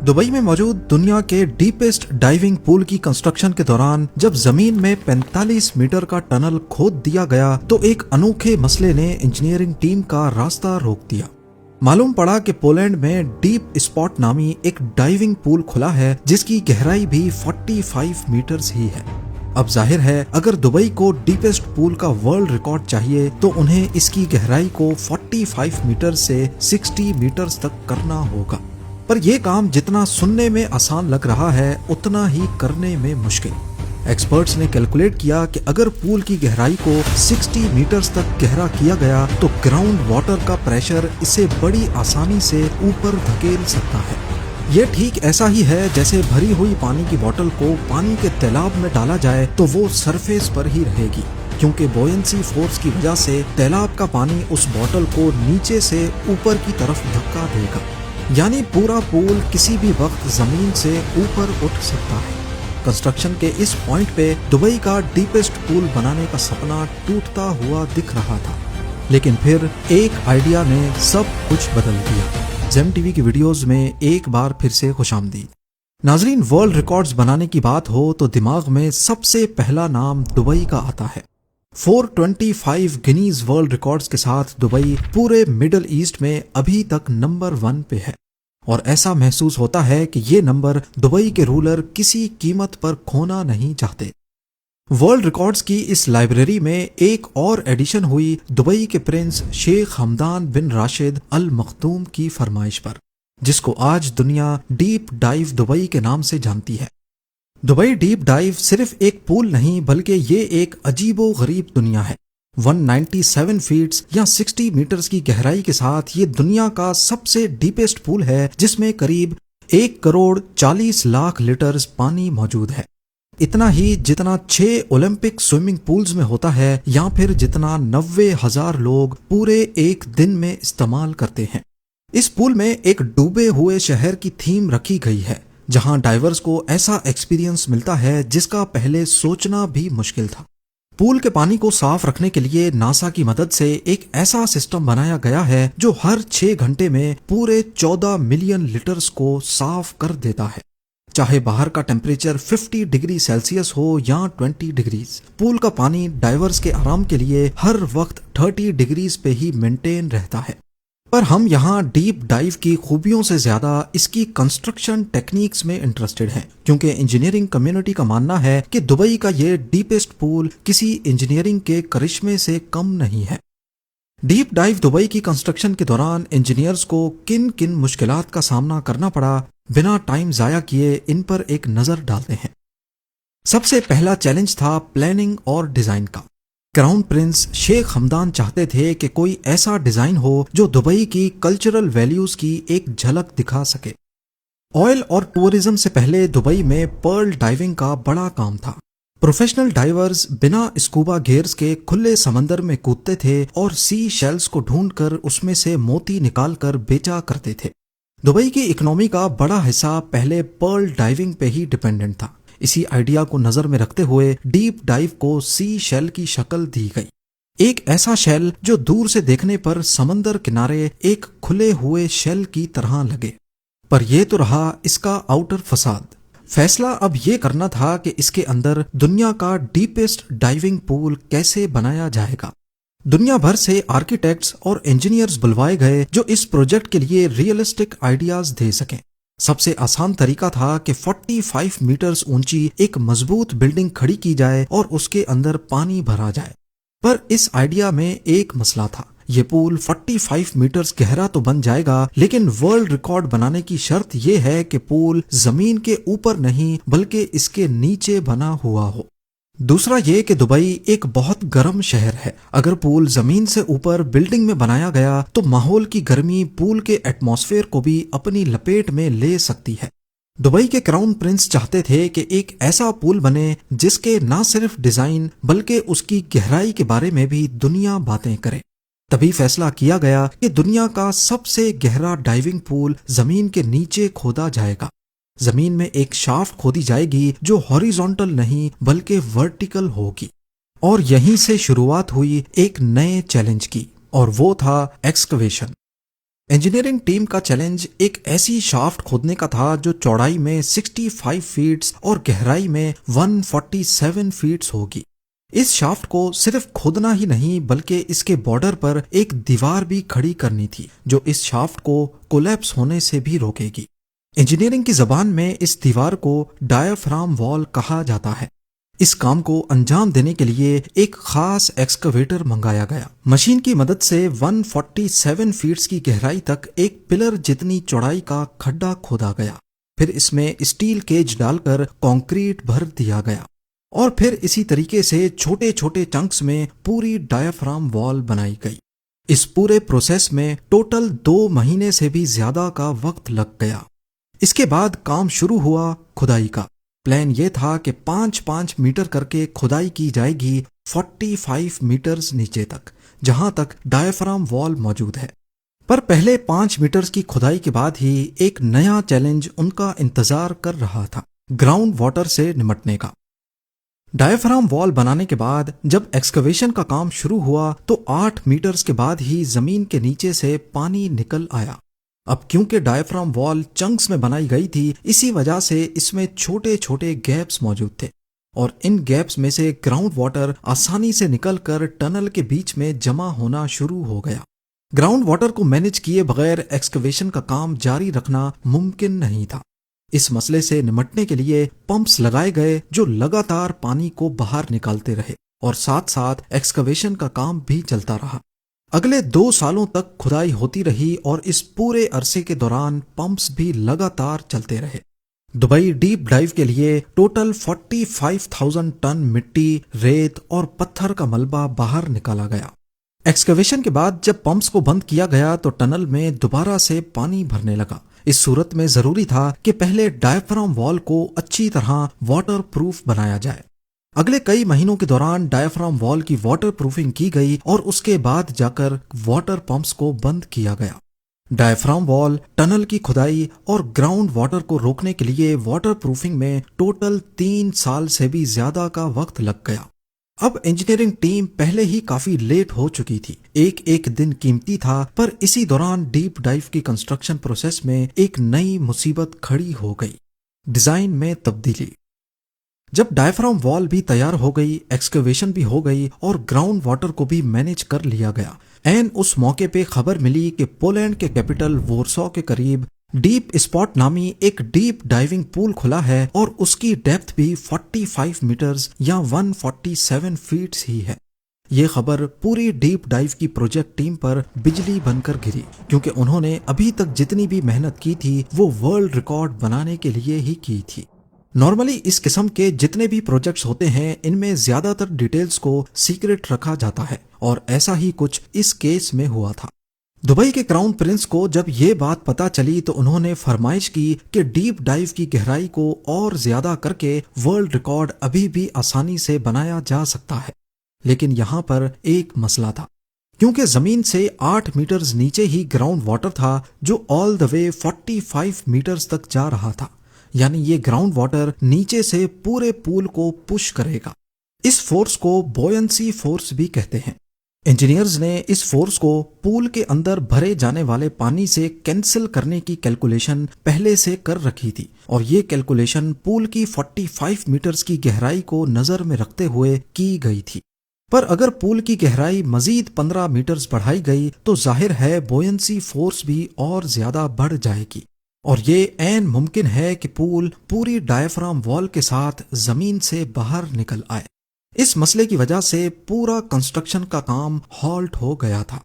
Dubai में मौजूद दुनिया के डीपेस्ट डाइविंग पूल की कंस्ट्रक्शन के दौरान जब जमीन में 45 मीटर का टनल खोद दिया गया तो एक अनोखे मसले ने इंजीनियरिंग टीम का रास्ता रोक दिया। मालूम पड़ा कि पोलैंड में डीप स्पॉट नामी एक डाइविंग पूल खुला है जिसकी गहराई भी 45 मीटर्स ही है। अब जाहिर है अगर दुबई को डीपेस्ट पूल का वर्ल्ड रिकॉर्ड चाहिए तो उन्हें इसकी गहराई को 45 मीटर से 60 मीटर्स तक करना होगा। पर यह काम जितना सुनने में आसान लग रहा है उतना ही करने में मुश्किल। एक्सपर्ट्स ने कैलकुलेट किया कि अगर पूल की गहराई को 60 मीटर्स तक गहरा किया गया तो ग्राउंड वाटर का प्रेशर इसे बड़ी आसानी से ऊपर धकेल सकता है। ये ठीक ऐसा ही है जैसे भरी हुई पानी की बोतल को पानी के तालाब में डाला जाए तो वो सरफेस पर ही रहेगी, क्योंकि बोयंसी फोर्स की वजह से तालाब का पानी उस बोतल को नीचे से ऊपर की तरफ धक्का देगा। यानी पूरा पूल किसी भी वक्त जमीन से ऊपर उठ सकता है। कंस्ट्रक्शन के इस पॉइंट पे दुबई का डीपेस्ट पूल बनाने का सपना टूटता हुआ दिख रहा था, लेकिन फिर एक आइडिया ने सब कुछ बदल दिया। जेम टीवी की वीडियोस में एक बार फिर से खुशामदीद। नाजरीन, वर्ल्ड रिकॉर्ड्स बनाने की बात हो तो दिमाग में सबसे पहला नाम दुबई का आता है। 425 गिनीज वर्ल्ड रिकॉर्ड्स के साथ दुबई पूरे मिडल ईस्ट में अभी तक नंबर 1 पे है, और ऐसा महसूस होता है कि ये नंबर दुबई के रूलर किसी कीमत पर खोना नहीं चाहते। वर्ल्ड रिकॉर्ड्स की इस लाइब्रेरी में एक और एडिशन हुई दुबई के प्रिंस शेख हमदान बिन राशिद अल मखदूम की फरमाइश पर, जिसको आज दुनिया डीप डाइव दुबई के नाम से जानती है। दुबई डीप डाइव सिर्फ एक पूल नहीं बल्कि ये एक अजीबो गरीब दुनिया है। 197 फीट्स या 60 मीटर्स की गहराई के साथ ये दुनिया का सबसे डीपेस्ट पूल है, जिसमें करीब 1 करोड़ 40 लाख लीटर्स पानी मौजूद है। इतना ही जितना 6 ओलंपिक स्विमिंग पूल्स में होता है या फिर जितना 90,000 लोग पूरे एक दिन में इस्तेमाल करते हैं। इस पूल में एक डूबे हुए शहर की थीम रखी गई है, जहां डाइवर्स को ऐसा एक्सपीरियंस मिलता है जिसका पहले सोचना भी मुश्किल था। पूल के पानी को साफ रखने के लिए नासा की मदद से एक ऐसा सिस्टम बनाया गया है जो हर 6 घंटे में पूरे 14 मिलियन लीटर्स को साफ कर देता है। चाहे बाहर का टेम्परेचर 50 डिग्री सेल्सियस हो या 20 डिग्रीज, पूल का पानी डाइवर्स के आराम के लिए हर वक्त 30 डिग्रीज पे ही मेंटेन रहता है। पर हम यहाँ डीप डाइव की खूबियों से ज्यादा इसकी कंस्ट्रक्शन टेक्निक्स में इंटरेस्टेड हैं, क्योंकि इंजीनियरिंग कम्युनिटी का मानना है कि दुबई का ये डीपेस्ट पूल किसी इंजीनियरिंग के करिश्मे से कम नहीं है। डीप डाइव दुबई की कंस्ट्रक्शन के दौरान इंजीनियर्स को किन किन मुश्किलात का सामना करना पड़ा, बिना टाइम जाया किए इन पर एक नजर डालते हैं। सबसे पहला चैलेंज था प्लानिंग और डिजाइन का। क्राउन प्रिंस शेख हमदान चाहते थे कि कोई ऐसा डिजाइन हो जो दुबई की कल्चरल वैल्यूज की एक झलक दिखा सके। ऑयल और टूरिज्म से पहले दुबई में पर्ल डाइविंग का बड़ा काम था। प्रोफेशनल डाइवर्स बिना स्कूबा गियर्स के खुले समंदर में कूदते थे और सी शेल्स को ढूंढकर उसमें से मोती निकालकर बेचा करते थे। दुबई की इकोनॉमी का बड़ा हिस्सा पहले पर्ल डाइविंग पे ही डिपेंडेंट था। इसी आइडिया को नजर में रखते हुए डीप डाइव को सी शेल की शक्ल दी गई। एक ऐसा शेल जो दूर से देखने पर समंदर किनारे एक खुले हुए शेल की तरह लगे। पर यह तो रहा इसका आउटर फसाद। फैसला अब यह करना था कि इसके अंदर दुनिया का डीपेस्ट डाइविंग पूल कैसे बनाया जाएगा। दुनिया भर से आर्किटेक्ट्स और इंजीनियर्स बुलवाए गए जो इस प्रोजेक्ट के लिए रियलिस्टिक आइडियाज दे सकें। सबसे आसान तरीका था कि 45 मीटर्स ऊंची एक मजबूत बिल्डिंग खड़ी की जाए और उसके अंदर पानी भरा जाए। पर इस आइडिया में एक मसला था। ये पूल 45 मीटर्स गहरा तो बन जाएगा, लेकिन वर्ल्ड रिकॉर्ड बनाने की शर्त यह है कि पूल जमीन के ऊपर नहीं बल्कि इसके नीचे बना हुआ हो। दूसरा ये कि दुबई एक बहुत गर्म शहर है। अगर पूल जमीन से ऊपर बिल्डिंग में बनाया गया तो माहौल की गर्मी पूल के एटमॉस्फेयर को भी अपनी लपेट में ले सकती है। दुबई के क्राउन प्रिंस चाहते थे कि एक ऐसा पूल बने जिसके न सिर्फ डिजाइन बल्कि उसकी गहराई के बारे में भी दुनिया बातें करे। तभी फैसला किया गया कि दुनिया का सबसे गहरा डाइविंग पूल जमीन के नीचे खोदा जाएगा। जमीन में एक शाफ्ट खोदी जाएगी जो हॉरिजॉन्टल नहीं बल्कि वर्टिकल होगी। और यहीं से शुरुआत हुई एक नए चैलेंज की, और वो था एक्सकवेशन। इंजीनियरिंग टीम का चैलेंज एक ऐसी शाफ्ट खोदने का था जो चौड़ाई में 65 फीट्स और गहराई में 147 फीट्स होगी। इस शाफ्ट को सिर्फ खोदना ही नहीं बल्कि इसके बॉर्डर पर एक दीवार भी खड़ी करनी थी जो इस शाफ्ट को कोलैप्स होने से भी रोकेगी। इंजीनियरिंग की जबान में इस दीवार को डायाफ्राम वॉल कहा जाता है। इस काम को अंजाम देने के लिए एक खास एक्सकवेटर मंगाया गया। मशीन की मदद से 147 फीट्स की गहराई तक एक पिलर जितनी चौड़ाई का खड्डा खोदा गया। फिर इसमें स्टील केज डालकर कंक्रीट भर दिया गया और फिर इसी तरीके से छोटे छोटे चंक्स में पूरी डायाफ्राम वॉल बनाई गई। इस पूरे प्रोसेस में टोटल 2 महीने से भी ज्यादा का वक्त लग गया। इसके बाद काम शुरू हुआ खुदाई का। प्लान ये था कि 5-5 मीटर करके खुदाई की जाएगी 45 मीटर्स नीचे तक, जहां तक डायाफ्राम वॉल मौजूद है। पर पहले 5 मीटर्स की खुदाई के बाद ही एक नया चैलेंज उनका इंतजार कर रहा था, ग्राउंड वाटर से निपटने का। डायाफ्राम वॉल बनाने के बाद जब एक्सकवेशन का काम शुरू हुआ तो 8 मीटर्स के बाद ही जमीन के नीचे से पानी निकल आया। अब क्योंकि डायाफ्राम वॉल चंक्स में बनाई गई थी, इसी वजह से इसमें छोटे छोटे गैप्स मौजूद थे और इन गैप्स में से ग्राउंड वाटर आसानी से निकलकर टनल के बीच में जमा होना शुरू हो गया। ग्राउंड वाटर को मैनेज किए बगैर एक्सकवेशन का काम जारी रखना मुमकिन नहीं था। इस मसले से निपटने के लिए पंप्स लगाए गए जो लगातार पानी को बाहर निकालते रहे और साथ साथ एक्सकवेशन का काम भी चलता रहा। अगले 2 सालों तक खुदाई होती रही और इस पूरे अरसे के दौरान पंप्स भी लगातार चलते रहे। दुबई डीप डाइव के लिए टोटल 45,000 टन मिट्टी, रेत और पत्थर का मलबा बाहर निकाला गया। एक्सकवेशन के बाद जब पंप्स को बंद किया गया तो टनल में दोबारा से पानी भरने लगा। इस सूरत में जरूरी था कि पहले डायाफ्राम वॉल को अच्छी तरह वाटर प्रूफ बनाया जाए। अगले कई महीनों के दौरान डायाफ्राम वॉल की वाटर प्रूफिंग की गई और उसके बाद जाकर वाटर पंप्स को बंद किया गया। डायाफ्राम वॉल, टनल की खुदाई और ग्राउंड वाटर को रोकने के लिए वाटर प्रूफिंग में टोटल 3 साल से भी ज्यादा का वक्त लग गया। अब इंजीनियरिंग टीम पहले ही काफी लेट हो चुकी थी। एक एक दिन कीमती था, पर इसी दौरान डीप डाइव की कंस्ट्रक्शन प्रोसेस में एक नई मुसीबत खड़ी हो गई, डिजाइन में तब्दीली। जब डायाफ्राम वॉल भी तैयार हो गई, एक्सकवेशन भी हो गई और ग्राउंड वाटर को भी मैनेज कर लिया गया, एन उस मौके पे खबर मिली कि पोलैंड के कैपिटल वॉर्सो के करीब डीप स्पॉट नामी एक डीप डाइविंग पूल खुला है और उसकी डेप्थ भी 45 मीटर्स या 147 फीट्स ही है। ये खबर पूरी डीप डाइव की प्रोजेक्ट टीम पर बिजली बनकर गिरी, क्योंकि उन्होंने अभी तक जितनी भी मेहनत की थी वो वर्ल्ड रिकॉर्ड बनाने के लिए ही की थी। नॉर्मली इस किस्म के जितने भी प्रोजेक्ट्स होते हैं, इनमें ज्यादातर डिटेल्स को सीक्रेट रखा जाता है और ऐसा ही कुछ इस केस में हुआ था। दुबई के क्राउन प्रिंस को जब ये बात पता चली तो उन्होंने फरमाइश की कि डीप डाइव की गहराई को और ज्यादा करके वर्ल्ड रिकॉर्ड अभी भी आसानी से बनाया जा सकता है। लेकिन यहाँ पर एक मसला था, क्योंकि जमीन से 8 मीटर्स नीचे ही ग्राउंड वाटर था जो ऑल द वे 45 मीटर्स तक जा रहा था। यानी ये ग्राउंड वाटर नीचे से पूरे पूल को पुश करेगा। इस फोर्स को बॉयंसी फोर्स भी कहते हैं। इंजीनियर्स ने इस फोर्स को पूल के अंदर भरे जाने वाले पानी से कैंसिल करने की कैलकुलेशन पहले से कर रखी थी और ये कैलकुलेशन पूल की 45 मीटर्स की गहराई को नजर में रखते हुए की गई थी। पर अगर पूल की गहराई मजीद 15 मीटर्स बढ़ाई गई तो जाहिर है बॉयंसी फोर्स भी और ज्यादा बढ़ जाएगी और ये ऐन मुमकिन है कि पूल पूरी डायाफ्राम वॉल के साथ जमीन से बाहर निकल आए। इस मसले की वजह से पूरा कंस्ट्रक्शन का काम हॉल्ट हो गया था।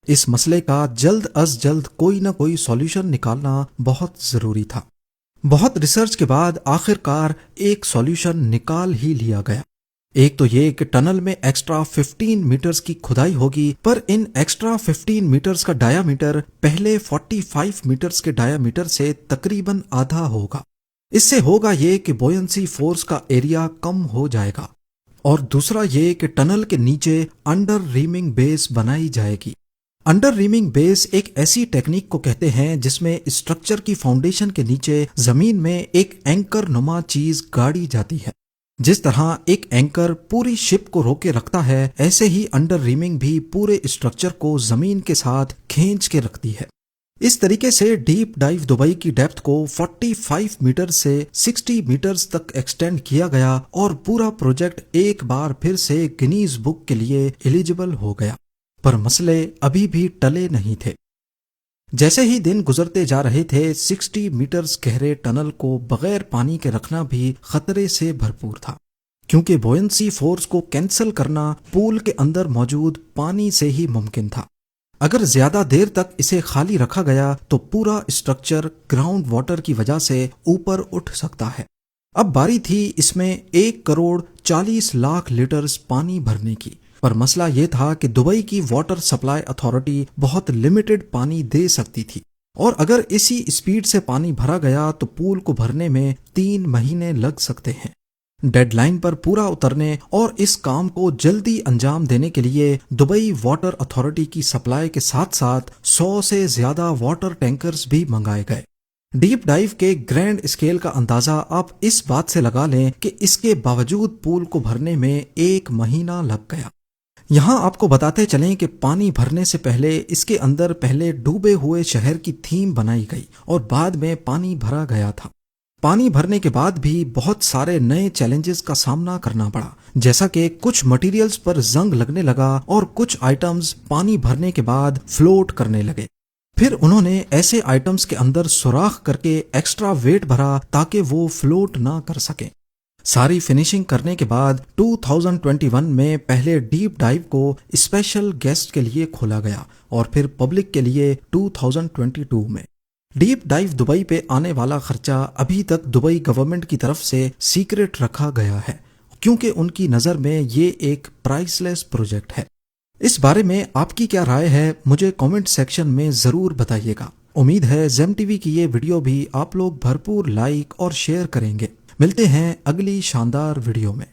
इस मसले का जल्द अज जल्द कोई ना कोई सॉल्यूशन निकालना बहुत जरूरी था। बहुत रिसर्च के बाद आखिरकार एक सॉल्यूशन निकाल ही लिया गया। एक तो ये कि टनल में एक्स्ट्रा 15 मीटर्स की खुदाई होगी, पर इन एक्स्ट्रा 15 मीटर्स का डायामीटर पहले 45 मीटर्स के डायामीटर से तकरीबन आधा होगा। इससे होगा ये कि बॉयंसी फोर्स का एरिया कम हो जाएगा और दूसरा ये कि टनल के नीचे अंडर रीमिंग बेस बनाई जाएगी। अंडर रीमिंग बेस एक ऐसी टेक्निक को कहते हैं जिसमें स्ट्रक्चर की फाउंडेशन के नीचे जमीन में एक एंकर नुमा चीज गाड़ी जाती है। जिस तरह एक एंकर पूरी शिप को रोके रखता है, ऐसे ही अंडर रीमिंग भी पूरे स्ट्रक्चर को जमीन के साथ खींच के रखती है। اس طریقے سے ڈیپ ڈائیو دبئی کی ڈیپتھ کو 45 میٹر سے 60 میٹرز تک ایکسٹینڈ کیا گیا اور پورا پروجیکٹ ایک بار پھر سے گنیز بک کے لیے ایلیجبل ہو گیا، پر مسئلے ابھی بھی ٹلے نہیں تھے۔ جیسے ہی دن گزرتے جا رہے تھے 60 میٹرز گہرے ٹنل کو بغیر پانی کے رکھنا بھی خطرے سے بھرپور تھا، کیونکہ بوئنسی فورس کو کینسل کرنا پول کے اندر موجود پانی سے ہی ممکن تھا۔ اگر زیادہ دیر تک اسے خالی رکھا گیا تو پورا اسٹرکچر گراؤنڈ واٹر کی وجہ سے اوپر اٹھ سکتا ہے۔ اب باری تھی اس میں 1,40,00,000 لیٹرز پانی بھرنے کی، پر مسئلہ یہ تھا کہ دبئی کی واٹر سپلائی اتھارٹی بہت لمیٹڈ پانی دے سکتی تھی، اور اگر اسی اسپیڈ سے پانی بھرا گیا تو پول کو بھرنے میں 3 مہینے لگ سکتے ہیں۔ ڈیڈ لائن پر پورا اترنے اور اس کام کو جلدی انجام دینے کے لیے دبئی واٹر اتھارٹی کی سپلائی کے ساتھ ساتھ 100 سے زیادہ واٹر ٹینکرز بھی منگائے گئے۔ ڈیپ ڈائیو کے گرینڈ اسکیل کا اندازہ آپ اس بات سے لگا لیں کہ اس کے باوجود پول کو بھرنے میں 1 مہینہ لگ گیا۔ یہاں آپ کو بتاتے چلیں کہ پانی بھرنے سے پہلے اس کے اندر پہلے ڈوبے ہوئے شہر کی تھیم بنائی گئی اور بعد میں پانی بھرا گیا تھا۔ پانی بھرنے کے بعد بھی بہت سارے نئے چیلنجز کا سامنا کرنا پڑا، جیسا کہ کچھ مٹیریلز پر زنگ لگنے لگا اور کچھ آئٹمز پانی بھرنے کے بعد فلوٹ کرنے لگے۔ پھر انہوں نے ایسے آئٹمز کے اندر سوراخ کر کے ایکسٹرا ویٹ بھرا تاکہ وہ فلوٹ نہ کر سکیں۔ ساری فنیشنگ کرنے کے بعد 2021 میں پہلے ڈیپ ڈائیو کو اسپیشل گیسٹ کے لیے کھولا گیا اور پھر پبلک کے لیے 2022 میں۔ ڈیپ ڈائیو دبئی پہ آنے والا خرچہ ابھی تک دبئی گورنمنٹ کی طرف سے سیکرٹ رکھا گیا ہے، کیونکہ ان کی نظر میں یہ ایک پرائس لیس پروجیکٹ ہے۔ اس بارے میں آپ کی کیا رائے ہے مجھے کامنٹ سیکشن میں ضرور بتائیے گا۔ امید ہے زیم ٹی وی کی یہ ویڈیو بھی آپ لوگ بھرپور لائک اور شیئر کریں گے۔ ملتے ہیں اگلی شاندار ویڈیو میں۔